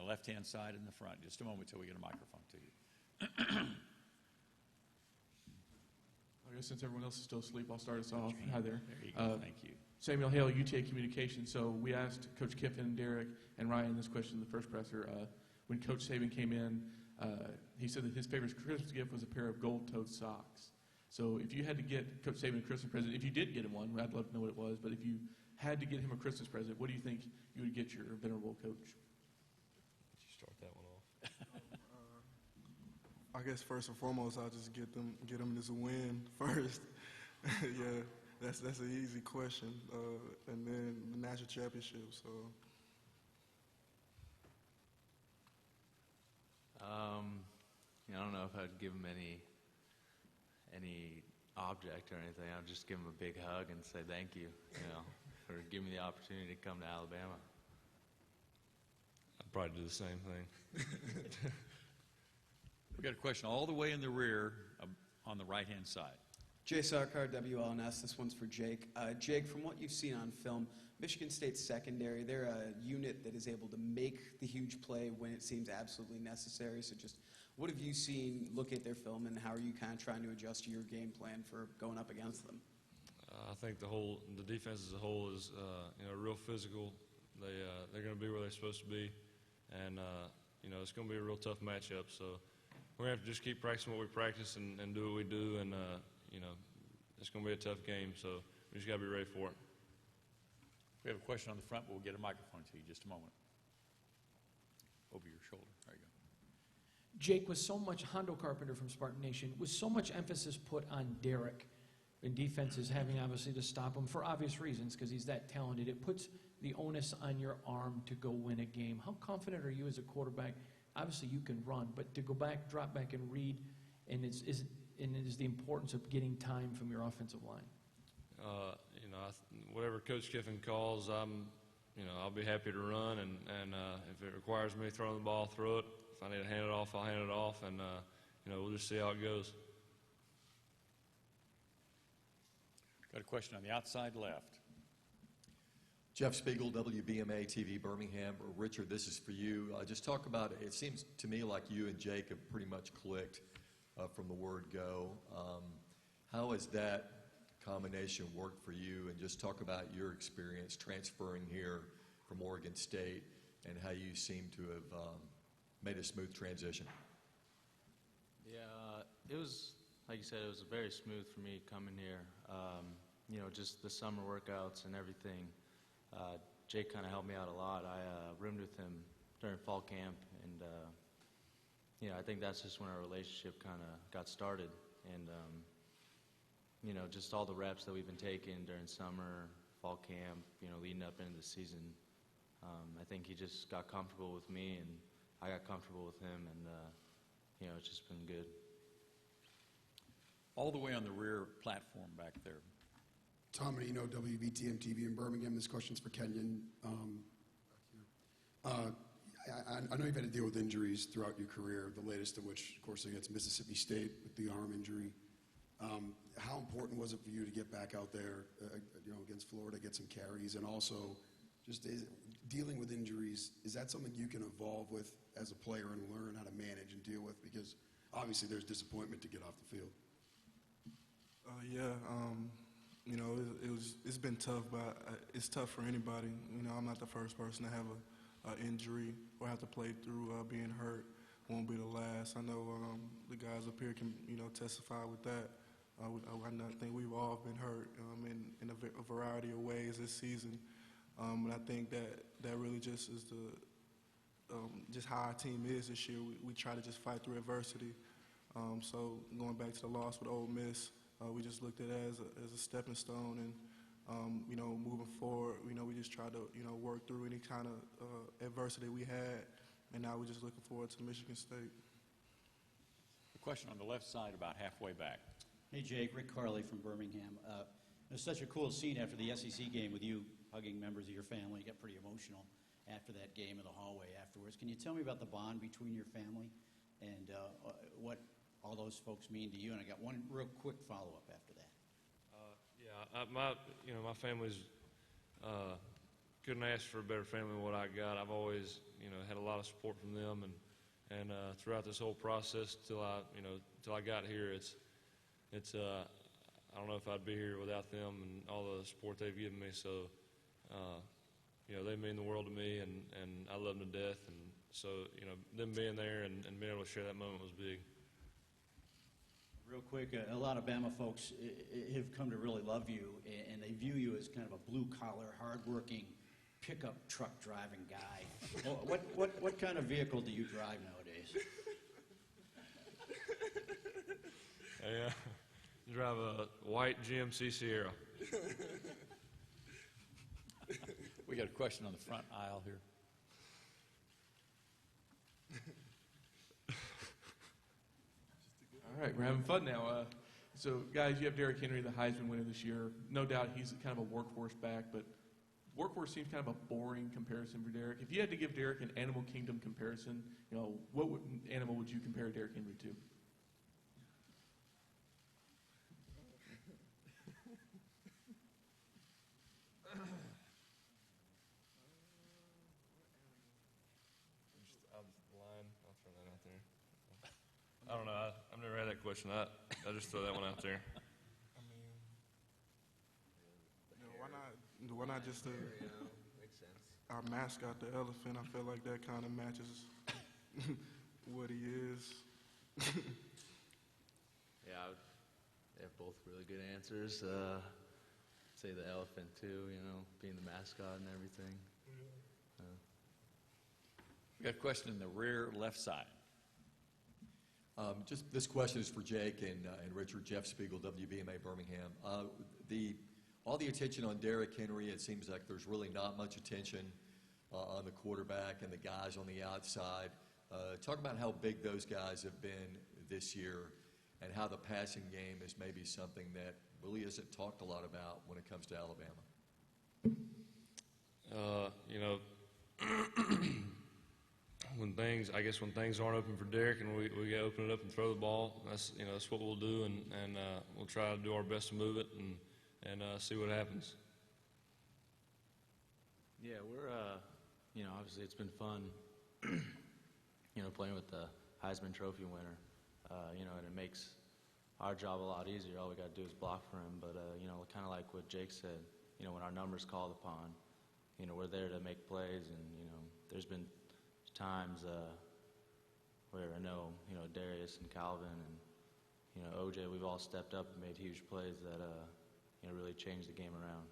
left-hand side in the front. Just a moment till we get a microphone to you. I guess since everyone else is still asleep, I'll start us off. Hi there. There you go. Thank you. Samuel Hale, UTA Communications. So we asked Coach Kiffin, Derrick, and Ryan this question in the first presser. When Coach Saban came in, he said that his favorite Christmas gift was a pair of gold-toed socks. So if you had to get Coach Saban a Christmas present, if you did get him one, I'd love to know what it was, but if you had to get him a Christmas present, what do you think you would get your venerable coach? You start that one off. I guess first and foremost, I'll just get them this win first. Yeah, that's an easy question. And then the national championship. So. I don't know if I'd give him any object or anything. I'd just give him a big hug and say thank you, for giving me the opportunity to come to Alabama. I'd probably do the same thing. We've got a question all the way in the rear on the right-hand side. Jay Sarkar, WLNS. This one's for Jake. Jake, from what you've seen on film, Michigan State's secondary, they're a unit that is able to make the huge play when it seems absolutely necessary. So just what have you seen, look at their film, and how are you kind of trying to adjust your game plan for going up against them? I think the defense as a whole is real physical. They're going to be where they're supposed to be, and it's going to be a real tough matchup. So we're going to have to just keep practicing what we practice and do what we do, and it's going to be a tough game. So we just got to be ready for it. We have a question on the front, but we'll get a microphone to you in just a moment. Over your shoulder. There you go. Jake, with so much, Hondo Carpenter from Spartan Nation, with so much emphasis put on Derrick and defenses having obviously to stop him for obvious reasons because he's that talented, it puts the onus on your arm to go win a game. How confident are you as a quarterback? Obviously you can run, but to go back, drop back and read, and is the importance of getting time from your offensive line? Whatever Coach Kiffin calls, I'll be happy to run, and if it requires me throwing the ball, throw it. If I need to hand it off, I'll hand it off, and we'll just see how it goes. Got a question on the outside left. Jeff Spiegel, WBMA TV, Birmingham. Richard, this is for you. Just talk about it. It seems to me like you and Jake have pretty much clicked from the word go. How has that combination worked for you? And just talk about your experience transferring here from Oregon State and how you seem to have made a smooth transition. Yeah, it was, like you said, it was very smooth for me coming here. Just the summer workouts and everything. Jake kind of helped me out a lot. I roomed with him during fall camp, and I think that's just when our relationship kind of got started. And just all the reps that we've been taking during summer, fall camp, leading up into the season. I think he just got comfortable with me, and I got comfortable with him, and it's just been good. All the way on the rear platform back there. Tom Menino, WVTM TV in Birmingham. This question's for Kenyon. I know you've had to deal with injuries throughout your career, the latest of which, of course, against Mississippi State with the arm injury. How important was it for you to get back out there, against Florida, get some carries, and also just dealing with injuries? Is that something you can evolve with as a player and learn how to manage and deal with? Because obviously there's disappointment to get off the field. It's been tough, but it's tough for anybody. I'm not the first person to have an injury or have to play through being hurt. Won't be the last. I know the guys up here can, testify with that. I think we've all been hurt in a variety of ways this season. And I think that really just is just how our team is this year. We try to just fight through adversity. So going back to the loss with Ole Miss, we just looked at it as a stepping stone, and moving forward, we just try to work through any kind of adversity we had, and now we're just looking forward to Michigan State. A question on the left side, about halfway back. Hey Jake, Rick Carley from Birmingham. It was such a cool scene after the SEC game with you hugging members of your family. You got pretty emotional after that game in the hallway afterwards. Can you tell me about the bond between your family and what all those folks mean to you? And I got one real quick follow-up after that. My family's couldn't ask for a better family than what I got. I've always, had a lot of support from them, and throughout this whole process till I got here, it's I don't know if I'd be here without them and all the support they've given me. So, they mean the world to me, and I love them to death. And so, them being there and being able to share that moment was big. Real quick, a lot of Bama folks have come to really love you, and they view you as kind of a blue-collar, hard-working, pickup truck driving guy. What kind of vehicle do you drive nowadays? I drive a white GMC Sierra. We got a question on the front aisle here. All right, we're having fun now. So, guys, you have Derrick Henry, the Heisman winner this year. No doubt he's kind of a workhorse back, but workhorse seems kind of a boring comparison for Derrick. If you had to give Derrick an Animal Kingdom comparison, what animal would you compare Derrick Henry to? I don't know. I've never had that question. I just throw that one out there. I mean, why not just makes sense. our mascot, the elephant? I feel like that kind of matches what he is. Yeah, they have both really good answers. Say the elephant too, being the mascot and everything. We got a question in the rear left side. Just this question is for Jake and Richard. Jeff Spiegel, WBMA Birmingham. All the attention on Derrick Henry, it seems like there's really not much attention on the quarterback and the guys on the outside. Talk about how big those guys have been this year and how the passing game is maybe something that really isn't talked a lot about when it comes to Alabama. When things aren't open for Derrick and we got to open it up and throw the ball, that's what we'll do, and we'll try to do our best to move it and see what happens. Yeah, we're obviously it's been fun, playing with the Heisman Trophy winner, and it makes our job a lot easier. All we got to do is block for him, but kind of like what Jake said, when our number's called upon, we're there to make plays, and there's been times where I know, Darius and Calvin and, OJ, we've all stepped up and made huge plays that, really changed the game around.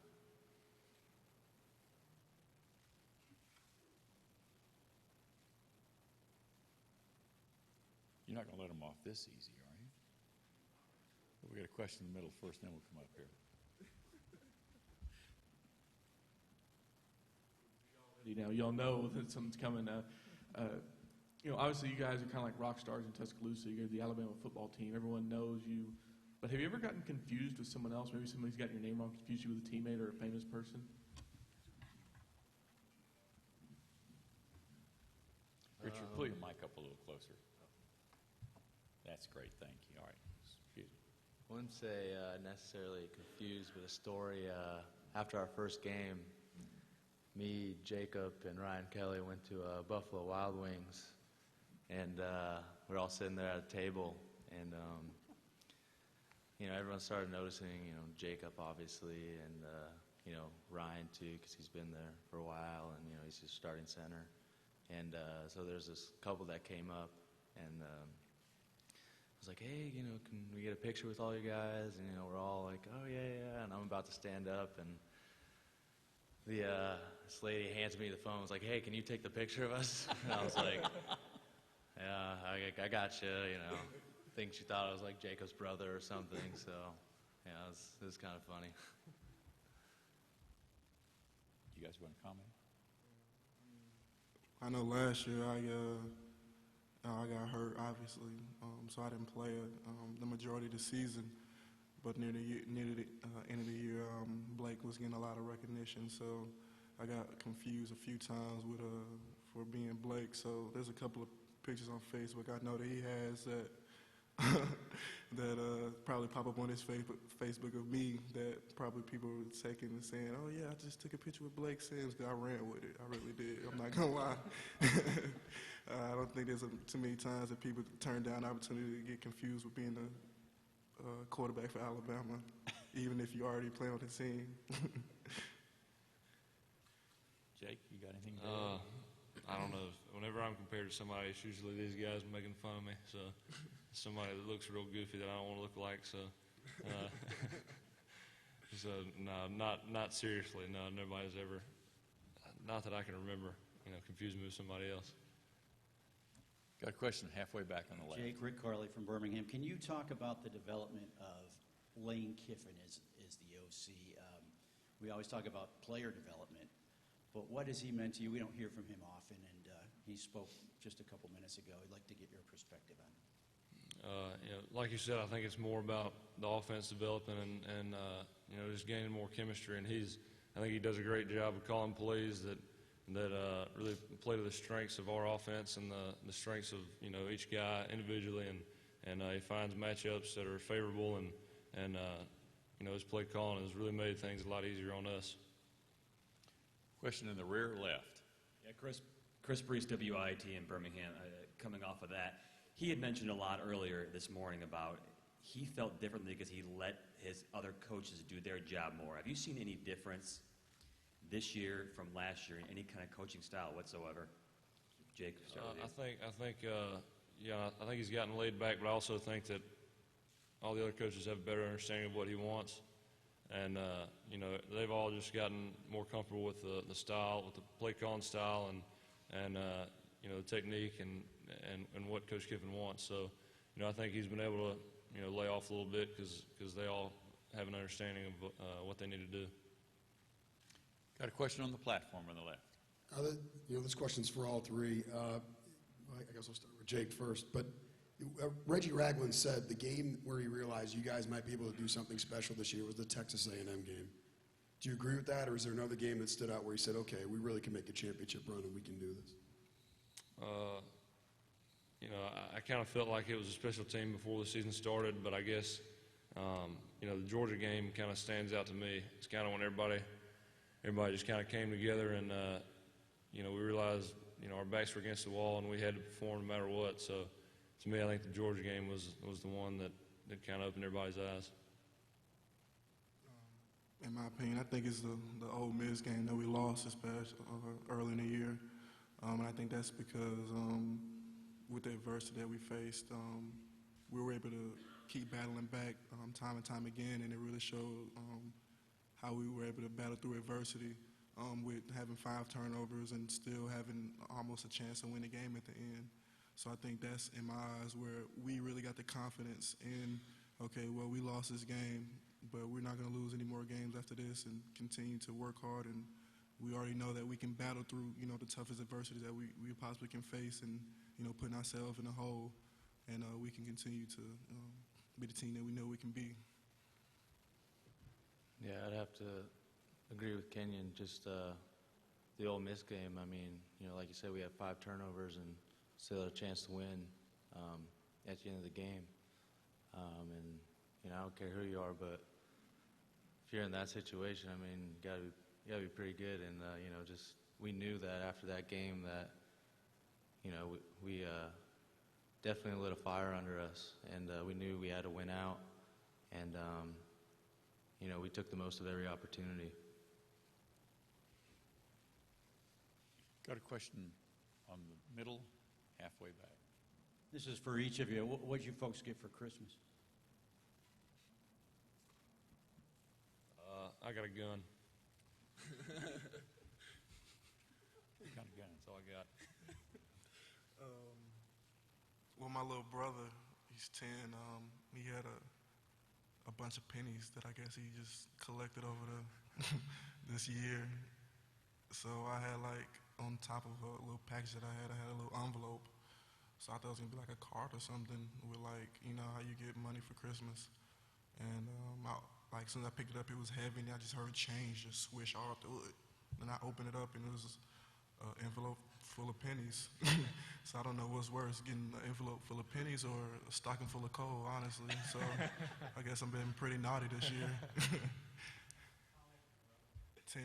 You're not going to let them off this easy, are you? We got a question in the middle first, then we'll come up here. Y'all know that something's coming. Obviously you guys are kind of like rock stars in Tuscaloosa. You're the Alabama football team. Everyone knows you. But have you ever gotten confused with someone else? Maybe somebody's got your name wrong, confused you with a teammate or a famous person? Richard, pull your mic up a little closer. That's great, thank you. All right. Excuse me. I wouldn't say necessarily confused, but a story after our first game, me, Jacob, and Ryan Kelly went to Buffalo Wild Wings, and we're all sitting there at a table, and everyone started noticing, Jacob obviously, and Ryan too, because he's been there for a while, and he's just starting center, and so there's this couple that came up, and I was like, hey, can we get a picture with all you guys? And we're all like, oh yeah, and I'm about to stand up, and this lady hands me the phone. Was like, hey, can you take the picture of us? And I was like, yeah, I got you. I think she thought I was like Jacob's brother or something. So, yeah, it was kind of funny. You guys want to comment? I know last year I got hurt, obviously, so I didn't play the majority of the season. But near the end of the year, Blake was getting a lot of recognition, so I got confused a few times for being Blake. So there's a couple of pictures on Facebook I know that he has that that probably pop up on his Facebook of me that probably people were taking and saying, oh, yeah, I just took a picture with Blake Sims because I ran with it. I really did. I'm not going to lie. I don't think there's too many times that people turn down the opportunity to get confused with being the quarterback for Alabama, even if you already play on the team. Jake, you got anything to add? I don't know. Whenever I'm compared to somebody, it's usually these guys making fun of me. So somebody that looks real goofy that I don't want to look like. So, no, not seriously. No, nobody's ever, not that I can remember, confused me with somebody else. Got a question halfway back on the left. Jake, Rick Carley from Birmingham. Can you talk about the development of Lane Kiffin as the OC? We always talk about player development, but what has he meant to you? We don't hear from him often, and he spoke just a couple minutes ago. I'd like to get your perspective on it. Like you said, I think it's more about the offense developing and just gaining more chemistry. And I think he does a great job of calling plays that really play to the strengths of our offense and the strengths of each guy individually. And he finds matchups that are favorable and his play calling has really made things a lot easier on us. Question in the rear left. Yeah, Chris Brees, WIT in Birmingham, coming off of that. He had mentioned a lot earlier this morning about he felt differently because he let his other coaches do their job more. Have you seen any difference this year from last year in any kind of coaching style whatsoever? Jake, start with you. I think he's gotten laid back, but I also think that all the other coaches have a better understanding of what he wants. And, they've all just gotten more comfortable with the style, with the play calling style and the technique and what Coach Kiffin wants. So, I think he's been able to, lay off a little bit because they all have an understanding of what they need to do. Got a question on the platform on the left. This question's for all three. I guess I'll start with Jake first. But Reggie Ragland said the game where he realized you guys might be able to do something special this year was the Texas A&M game. Do you agree with that, or is there another game that stood out where he said, okay, we really can make a championship run and we can do this? I kind of felt like it was a special team before the season started, but I guess, the Georgia game kind of stands out to me. It's kind of when everybody just kind of came together and, we realized, our backs were against the wall and we had to perform no matter what. So, to me, I think the Georgia game was the one that kind of opened everybody's eyes. In my opinion, I think it's the Ole Miss game that we lost this past early in the year. And I think that's because with the adversity that we faced, we were able to keep battling back time and time again, and it really showed how we were able to battle through adversity with having 5 turnovers and still having almost a chance to win the game at the end. So I think that's, in my eyes, where we really got the confidence in, okay, well, we lost this game, but we're not going to lose any more games after this and continue to work hard. And we already know that we can battle through, the toughest adversities that we possibly can face and, putting ourselves in a hole. And we can continue to be the team that we know we can be. Yeah, I'd have to agree with Kenyon. Just the Ole Miss game, I mean, like you said, we had 5 turnovers and still had a chance to win at the end of the game. And, I don't care who you are, but if you're in that situation, I mean, you gotta be pretty good. And, just we knew that after that game that, we definitely lit a fire under us. And we knew we had to win out. And, we took the most of every opportunity. Got a question on the middle, halfway back. This is for each of you. What did you folks get for Christmas? I got a gun. What kind of gun? That's all I got. Well, my little brother, he's 10. He had a bunch of pennies that I guess he just collected over this year. So I had on top of a little package that I had a little envelope. So I thought it was gonna be like a card or something with how you get money for Christmas. And as soon as I picked it up, it was heavy, and I just heard change just swish all through it. And I opened it up, and it was an envelope full of pennies. So I don't know what's worse, getting an envelope full of pennies or a stocking full of coal, honestly. So I guess I'm being pretty naughty this year. 10.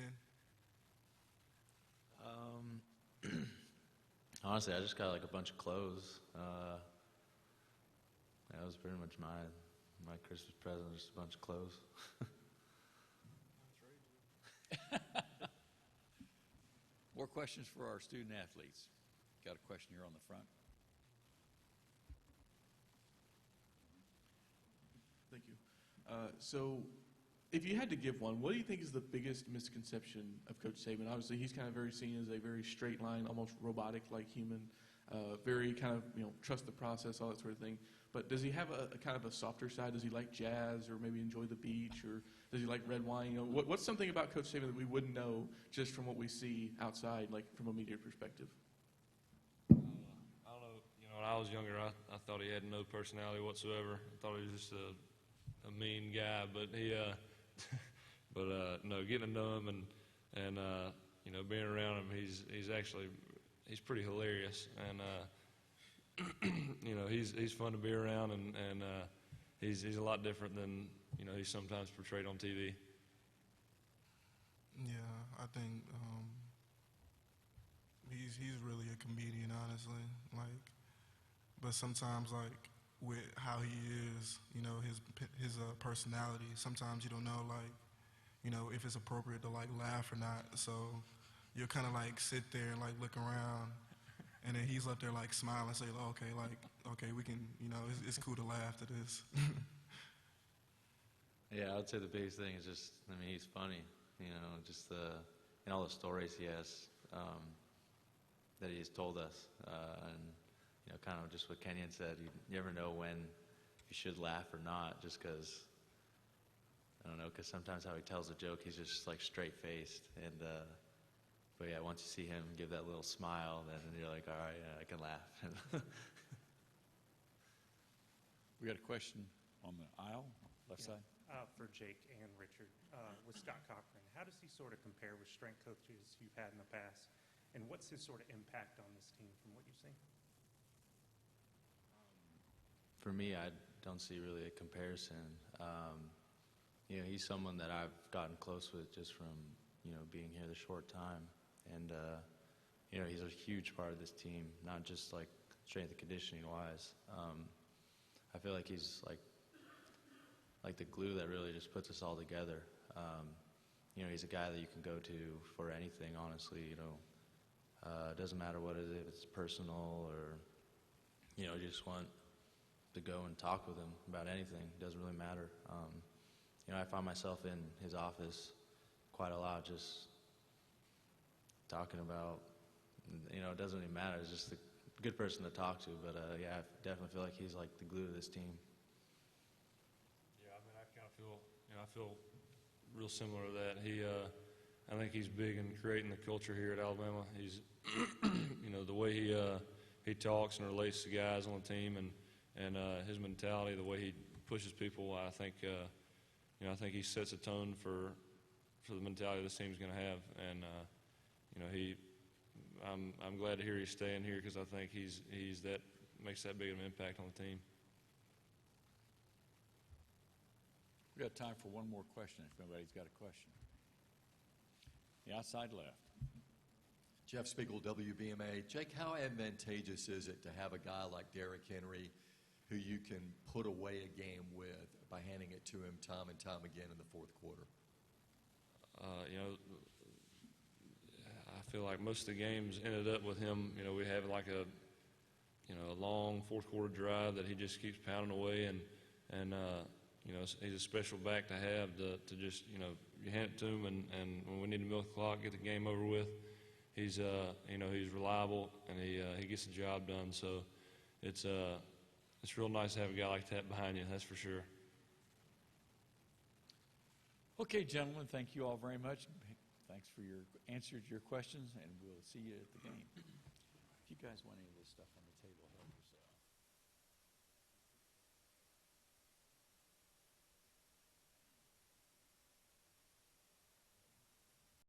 Honestly, I just got like a bunch of clothes. That was pretty much my Christmas present, just a bunch of clothes. More questions for our student athletes? Got a question here on the front. Thank you. So, if you had to give one, what do you think is the biggest misconception of Coach Saban? Obviously, he's kind of very seen as a very straight line, almost robotic-like human, very kind of, trust the process, all that sort of thing. But does he have a kind of a softer side? Does he like jazz or maybe enjoy the beach, or does he like red wine? What's something about Coach Saban that we wouldn't know just from what we see outside, like from a media perspective? I don't know. When I was younger, I thought he had no personality whatsoever. I thought he was just a mean guy. But he, no, getting to know him and being around him, he's pretty hilarious, and he's fun to be around, and he's a lot different than he's sometimes portrayed on TV. Yeah, I think he's really a comedian, honestly. But sometimes with how he is, his personality, sometimes you don't know if it's appropriate to laugh or not. So you'll kind of sit there and look around, and then he's up there smiling and say, oh, okay, we can, it's cool to laugh at this. Yeah, I would say the biggest thing is just, he's funny, just and all the stories he has that he's told us, and kind of just what Kenyon said, you never know when you should laugh or not, just because, I don't know, because sometimes how he tells a joke, he's just straight-faced, and but yeah, once you see him give that little smile, then you're like, all right, yeah, I can laugh. We got a question on the aisle, left side. For Jake and Richard, with Scott Cochran, how does he sort of compare with strength coaches you've had in the past, and what's his sort of impact on this team from what you've seen? For me, I don't see really a comparison. He's someone that I've gotten close with just from, being here the short time. And, he's a huge part of this team, not just strength and conditioning wise. I feel like he's like the glue that really just puts us all together. He's a guy that you can go to for anything, honestly, it doesn't matter what it is, if it's personal or, you just want to go and talk with him about anything. It doesn't really matter. I find myself in his office quite a lot, just talking about, it doesn't really matter. It's just a good person to talk to. But, yeah, I definitely feel like he's the glue to this team. Yeah, I kind of feel, I feel real similar to that. I think he's big in creating the culture here at Alabama. He's, the way he talks and relates to guys on the team, and his mentality, the way he pushes people, I think he sets a tone for the mentality this team's going to have, and I'm glad to hear he's staying here because I think he's that makes that big of an impact on the team. We got time for one more question if anybody's got a question. The outside left. Jeff Spiegel, WBMA. Jake, how advantageous is it to have a guy like Derrick Henry who you can put away a game with by handing it to him time and time again in the fourth quarter? I feel like most of the games ended up with him. We have a long fourth quarter drive that he just keeps pounding away, and he's a special back to have to just you hand it to him, and when we need to milk the clock, get the game over with, he's reliable and he gets the job done. So it's real nice to have a guy like that behind you. That's for sure. Okay, gentlemen, thank you all very much. Thanks for your answers to your questions, and we'll see you at the game. If you guys want any of this stuff on the table, help yourself.